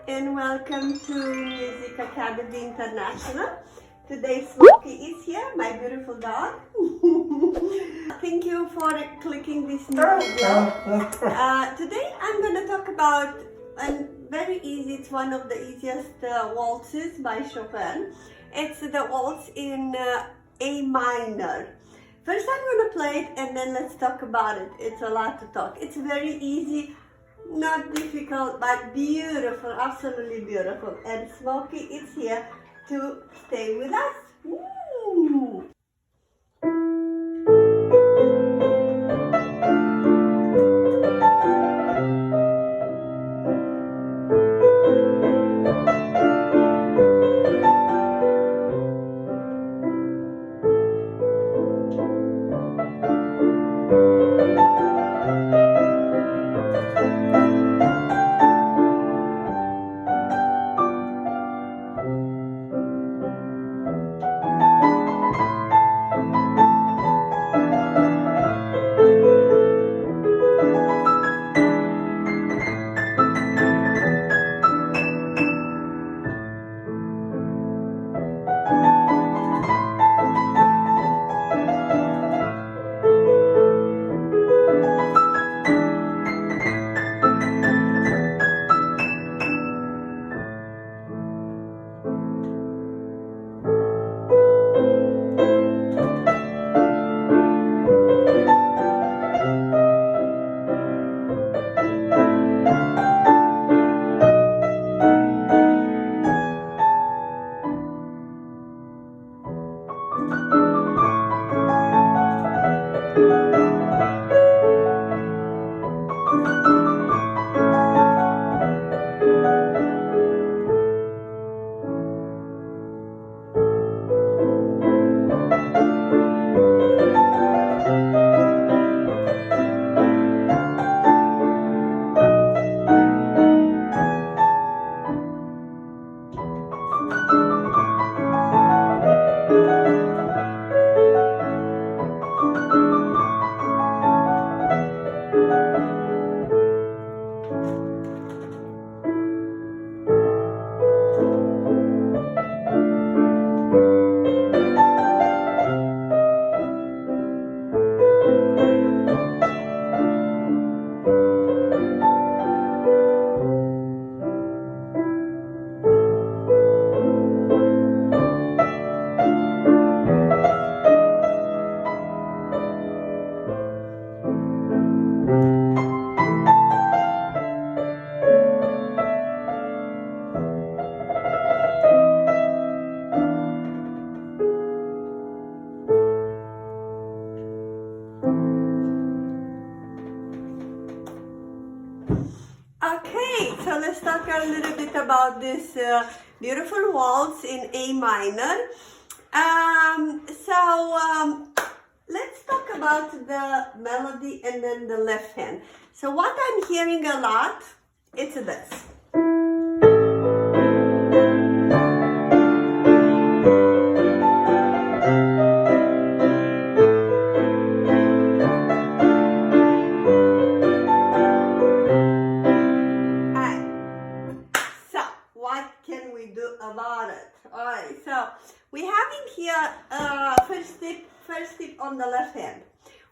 and welcome to Music Academy International. Today Smokey is here, my beautiful dog. Thank you for clicking this new video. Today I'm going to talk about a very easy, it's one of the easiest waltzes by Chopin. It's the waltz in A minor. First I'm going to play it and then let's talk about it. It's a lot to talk. It's very easy, not difficult, but beautiful, absolutely beautiful. And Smokey is here to stay with us. Woo! Okay, so let's talk a little bit about this beautiful waltz in A minor. Let's talk about the melody and then the left hand. So what I'm hearing a lot, it's this. About it. Alright, so we having here first tip on the left hand.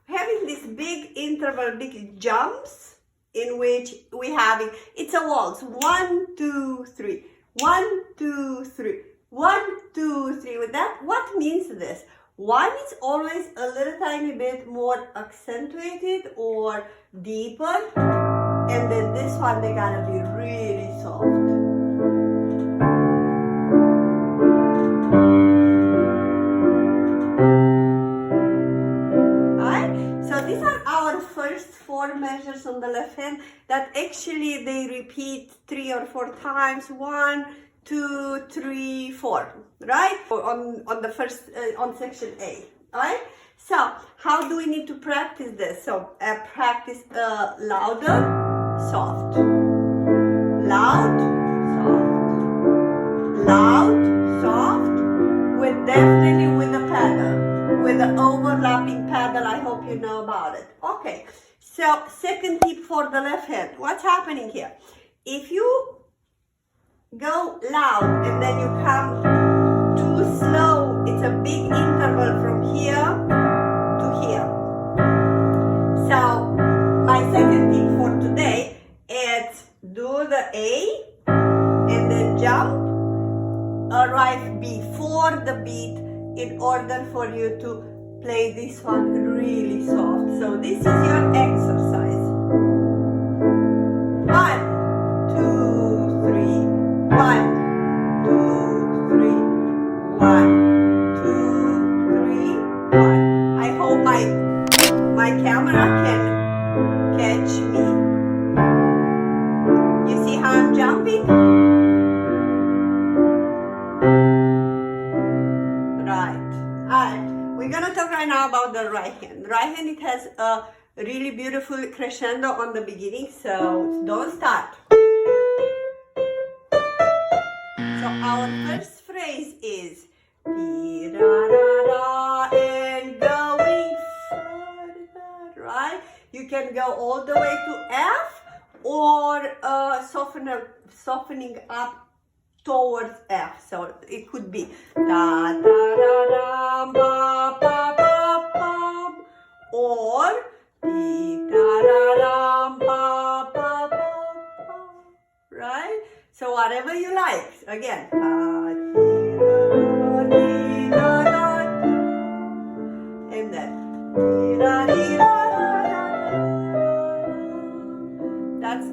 We're having this big interval, big jumps in which we having, it's a waltz. 1, 2, 3. 1, 2, 3. 1, 2, 3. With that, what means this? One is always a little tiny bit more accentuated or deeper, and then this one they gotta be really soft. First 4 measures on the left hand that actually they repeat 3 or 4 times. 1, 2, 3, 4, right? On the first on section A. All right. So how do we need to practice this? So practice louder, soft, loud, soft, loud, soft, with definitely with the pedal. With the overlapping pedal, I hope you know about it. Okay, so second tip for the left hand. What's happening here? If you go loud and then you come too slow. It's a big interval from here to here. So my second tip for today is do the A and then jump, arrive before the beat in order for you to play this one really soft. So this is your exercise. 1, 2, 3. 1, 2, 3. 1, 2, 3. 1. I hope my camera can catch me. You see how I'm jumping? Right. Alright. We're gonna talk right now about the right hand. Right hand, it has a really beautiful crescendo on the beginning, so don't start. So our first phrase is Di-da-da-da, and going further, right? You can go all the way to F or softening up towards F. So it could be da da da da ba ba ba ba, or di da da da ba ba ba ba, right? So whatever you like. Again, di da da, and then di da di da. That's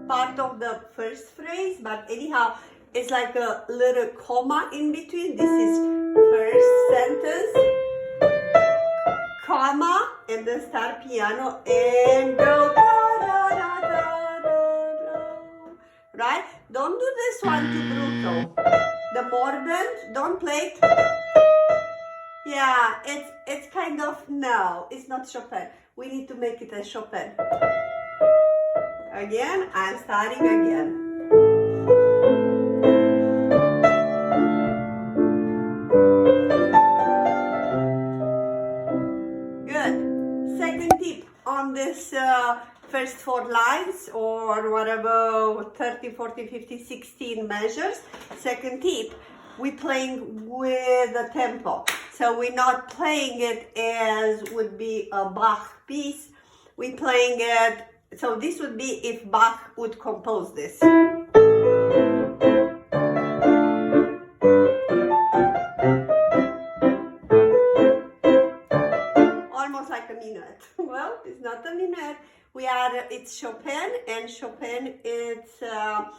part of the first phrase, but anyhow, it's like a little comma in between. This is first sentence, comma, and then start piano and go da da da da da da. Right? Don't do this one too brutal. The mordant, don't play it. Yeah, it's kind of, no, it's not Chopin. We need to make it a Chopin. Again, I'm starting again. On this first 4 lines or whatever 30, 40, 50, 16 measures. Second tip, we're playing with the tempo. So we're not playing it as would be a Bach piece. We're playing it, so this would be if Bach would compose this. Almost like a minuet. Well, it's not a minuet. It's Chopin, and Chopin, it's a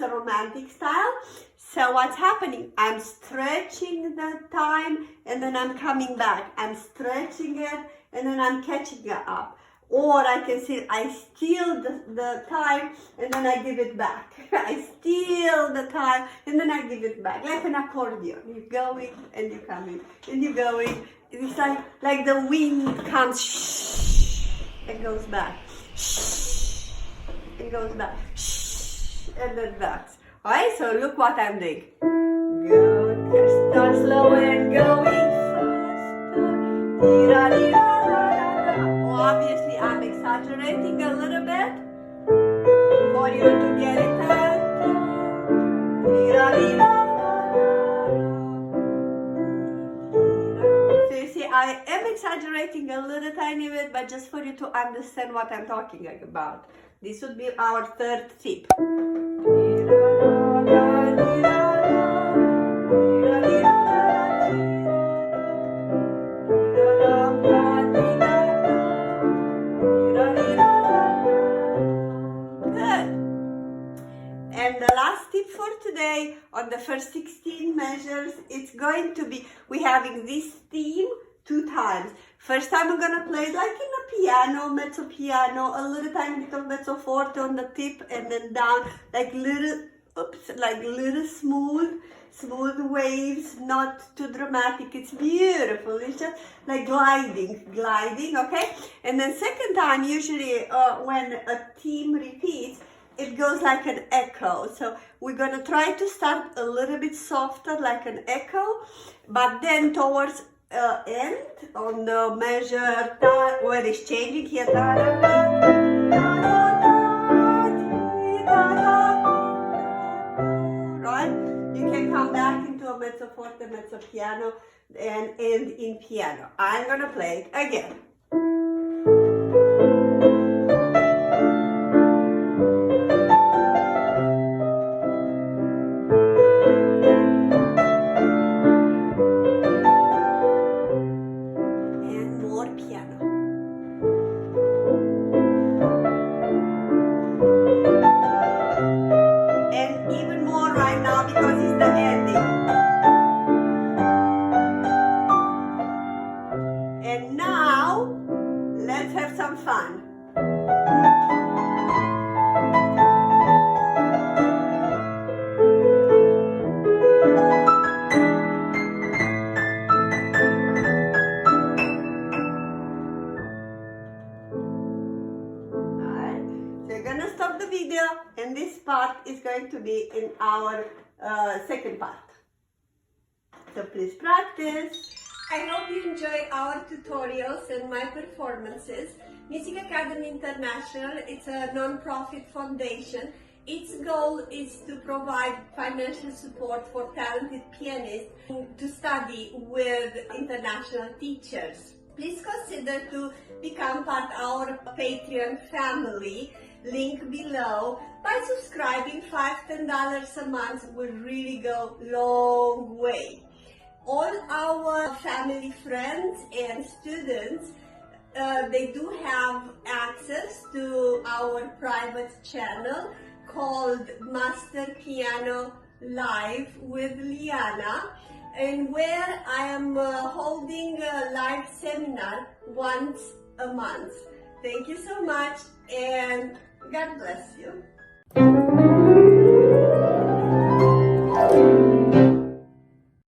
romantic style. So what's happening? I'm stretching the time, and then I'm coming back. I'm stretching it, and then I'm catching it up. Or I can say I steal the time, and then I give it back. I steal the time, and then I give it back, like an accordion. You're going, and you're coming, and you're going. It's like the wind comes, shh, and goes back, shh, and goes back, shh, and then back. Alright, so look what I'm doing. Good, start slow and going faster. Obviously, I'm exaggerating a little bit for you to get it. I am exaggerating a little tiny bit, but just for you to understand what I'm talking about. This would be our third tip. Good. And the last tip for today, on the first 16 measures, it's going to be, we're having this theme 2 times. First time I'm gonna play it like in a piano, mezzo piano, a little tiny bit of mezzo forte on the tip, and then down like little smooth waves, not too dramatic. It's beautiful. It's just like gliding, okay? And then second time, usually when a theme repeats, it goes like an echo. So we're gonna try to start a little bit softer, like an echo, but then towards end on the measure where it's changing here, back into a mezzo forte, mezzo piano, and end in piano. I'm gonna play it again. And more piano. And even more right now because it's the ending. And now, let's have some fun. Alright, so we're gonna stop the video, and this part is going to be in our second part. So please practice. I hope you enjoy our tutorials and my performances. Music Academy International, it's a non-profit foundation. Its goal is to provide financial support for talented pianists to study with international teachers. Please consider to become part of our Patreon family, link below. By subscribing, $5-10 a month will really go long way. All our family, friends, and students, they do have access to our private channel called Master Piano Live with Liana, and where I am holding a live seminar once a month. Thank you so much, and God bless you.